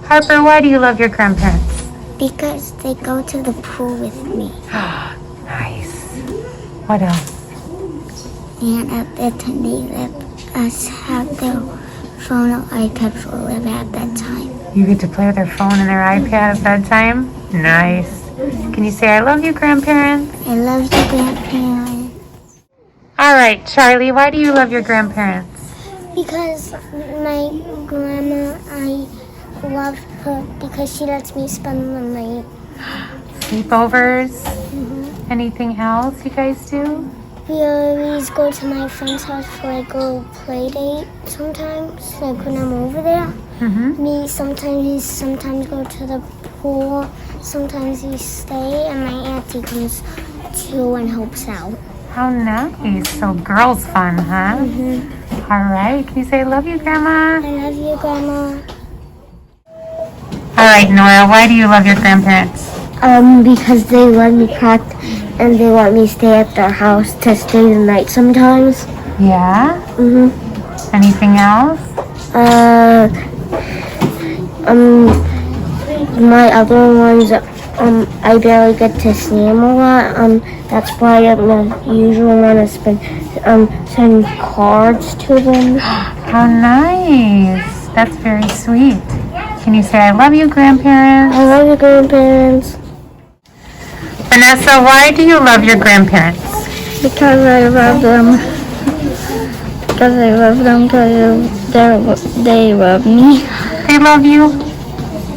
Harper, why do you love your grandparents? Because they go to the pool with me. Nice. What else? And at bedtime they let us have their phone or iPad for a little at bedtime. You get to play with their phone and their iPad at bedtime? Nice. Can you say I love you, grandparents? I love you, grandparents. All right, Charlie, why do you love your grandparents? Because my grandma, I love her because she lets me spend the night. Sleepovers? Anything else you guys do? We always go to my friend's house for like a play date sometimes, like when I'm over there. We sometimes go to the pool, sometimes we stay, and my auntie comes too and helps out. How nice. So girls fun, huh? All right. Can you say I love you, Grandma? I love you, Grandma. All right, Noyah, why do you love your grandparents? Because they let me practice and they let me stay at their house to stay the night sometimes. Yeah? Anything else? My other ones, I barely get to see them a lot. That's why I'm the usual one to send cards to them. How nice. That's very sweet. Can you say I love you, grandparents? I love you, grandparents. Vanessa, why do you love your grandparents? Because I love them. Because I love them because they love me. They love you?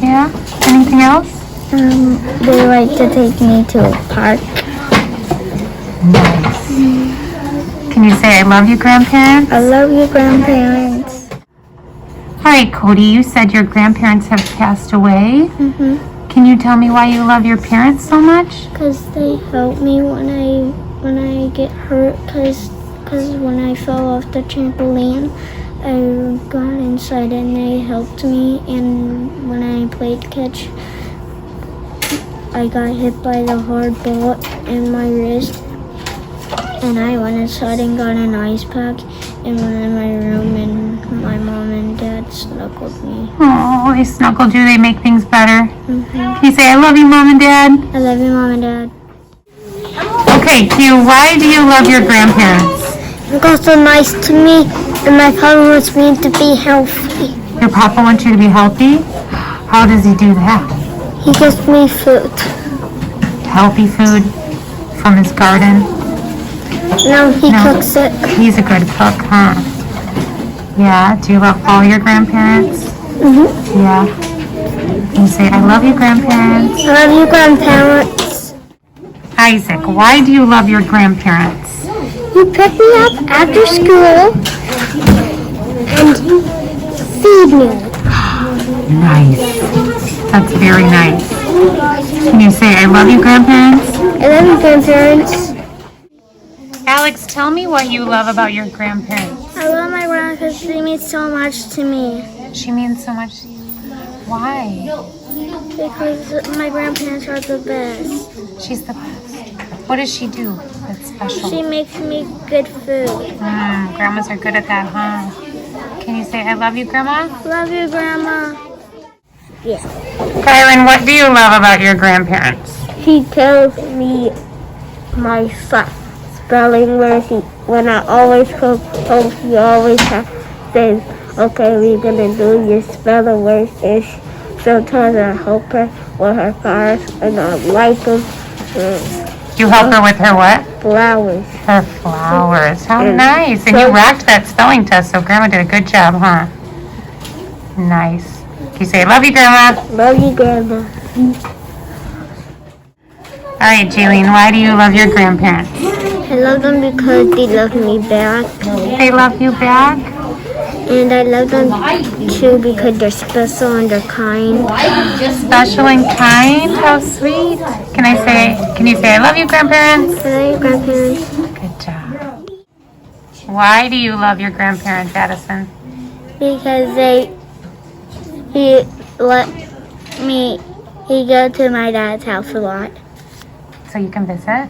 Yeah? Anything else? They like to take me to a park. Nice. Can you say I love you, grandparents? I love you, grandparents. All right, Cody, you said your grandparents have passed away. Can you tell me why you love your parents so much? Because they help me when I get hurt. Because when I fell off the trampoline, I got inside and they helped me. And when I played catch, I got hit by the hard ball in my wrist. And I went inside and got an ice pack and went in my room and my mom and dad snuggled me. Oh, they snuggled you. They make things better. Can you say I love you, Mom and Dad? I love you, Mom and Dad. Okay, Q, why do you love your grandparents? Because they're nice to me and my father wants me to be healthy. Your papa wants you to be healthy? How does he do that? He gives me food. Healthy food from his garden? No, he cooks it. He's a good cook, huh? Yeah, do you love all your grandparents? Yeah. Can you say, I love you, grandparents? I love you, grandparents. Isaac, why do you love your grandparents? You pick me up after school and feed me. Nice. That's very nice. Can you say, I love you, grandparents? I love you, grandparents. Alex, tell me what you love about your grandparents. I love my grandparents because they mean so much to me. She means so much. Why? Because my grandparents are the best. She's the best. What does she do that's special? She makes me good food. Grandmas are good at that, huh? Can you say, I love you, Grandma? Love you, Grandma. Yeah. Kyron, what do you love about your grandparents? He tells me my spelling when I always cook home, he always says, okay, we're gonna do your spelling words. Sometimes I help her with her flowers and I like them. You help her with her what? Flowers. Her flowers. How nice. And you rocked that spelling test, so Grandma did a good job, huh? Nice. Can you say, love you, Grandma? Love you, Grandma. All right, Jaylenes, why do you love your grandparents? I love them because they love me back. They love you back? And I love them too because they're special and they're kind. Special and kind? How sweet. Can you say I love you, grandparents? I love you, grandparents. Good job. Why do you love your grandparents, Addison? Because he let me go to my dad's house a lot. So you can visit?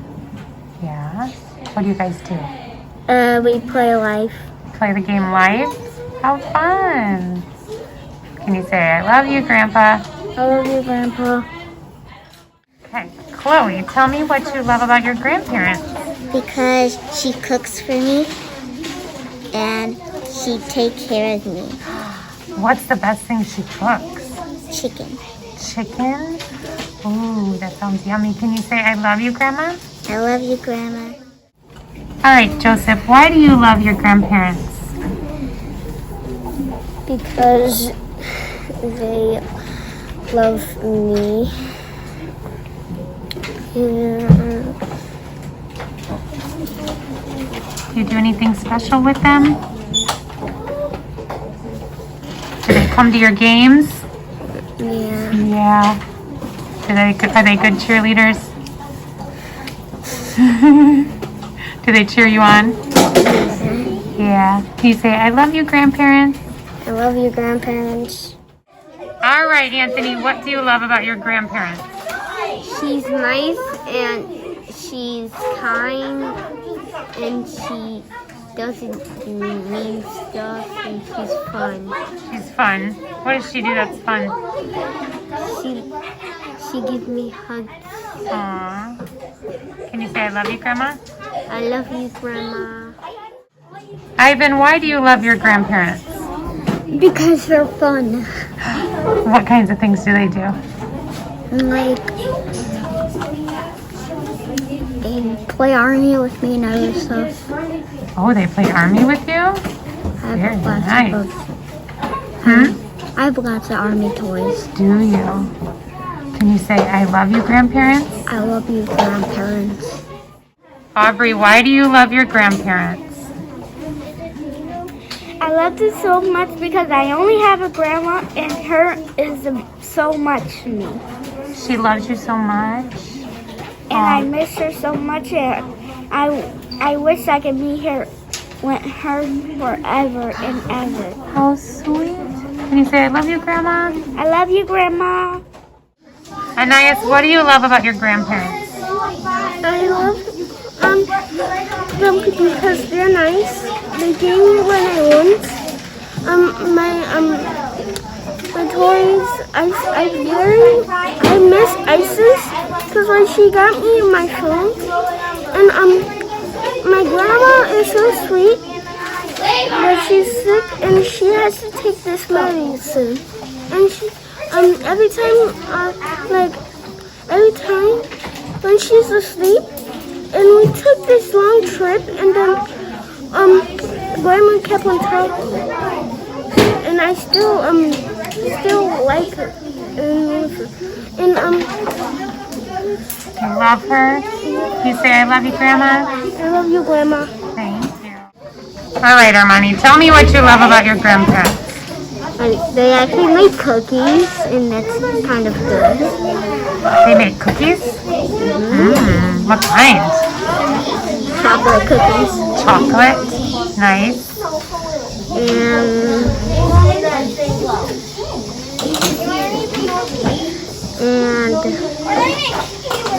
Yeah. What do you guys do? We play life. Play the game Life? How fun. Can you say, I love you, Grandpa? I love you, Grandpa. Okay, Chloe, tell me what you love about your grandparents. Because she cooks for me and she takes care of me. What's the best thing she cooks? Chicken. Chicken? Ooh, that sounds yummy. Can you say, I love you, Grandma? I love you, Grandma. All right, Joseph, why do you love your grandparents? Because they love me. And Do you do anything special with them? Do they come to your games? yeah. Yeah. Are they good cheerleaders? Do they cheer you on? Yeah. Can you say, I love you, grandparents? I love you, grandparents. All right, Anthony, what do you love about your grandparents? She's nice and she's kind and she doesn't mean stuff and she's fun. She's fun. What does she do that's fun? She gives me hugs. Aww. Can you say, I love you, Grandma? I love you, Grandma. Ivan, why do you love your grandparents? Because they're fun. What kinds of things do they do? Like, they play army with me and other stuff. Oh, they play army with you? I Very have lots nice. of I have lots of army toys. Do you? Can you say, I love you, grandparents? I love you, grandparents. Aubrey, why do you love your grandparents? I love them so much because I only have a grandma and her is so much to me. She loves you so much. And I miss her so much and I wish I could be here with her forever and ever. Oh, sweet. Can you say, I love you, Grandma? I love you, Grandma. Anayas, what do you love about your grandparents? I love them because they're nice. They gave me what I want. My toys. I miss Isis because when she got me my phone, and my grandma is so sweet, but she's sick and she has to take this medicine. And she, every time when she's asleep, and we took this long trip, and then grandma kept on talking, and I still like her, and You love her? Can you say, I love you, Grandma? I love you, Grandma. Thank you. All right, Armani, tell me what you love about your grandparents. They actually make cookies, and that's kind of good. They make cookies? What kind? Chocolate cookies. Chocolate? Nice. And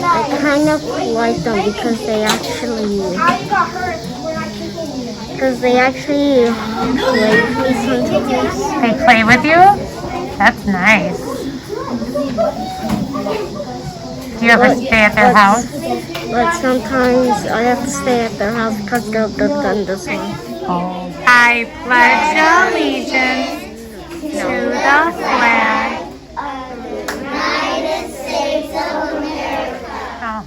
I kind of like them because they actually like me sometimes. They play with you? That's nice. Do you ever stay at their house? But sometimes I have to stay at their house because they're done this one. Oh. I pledge allegiance to the flag. United States of America. Oh.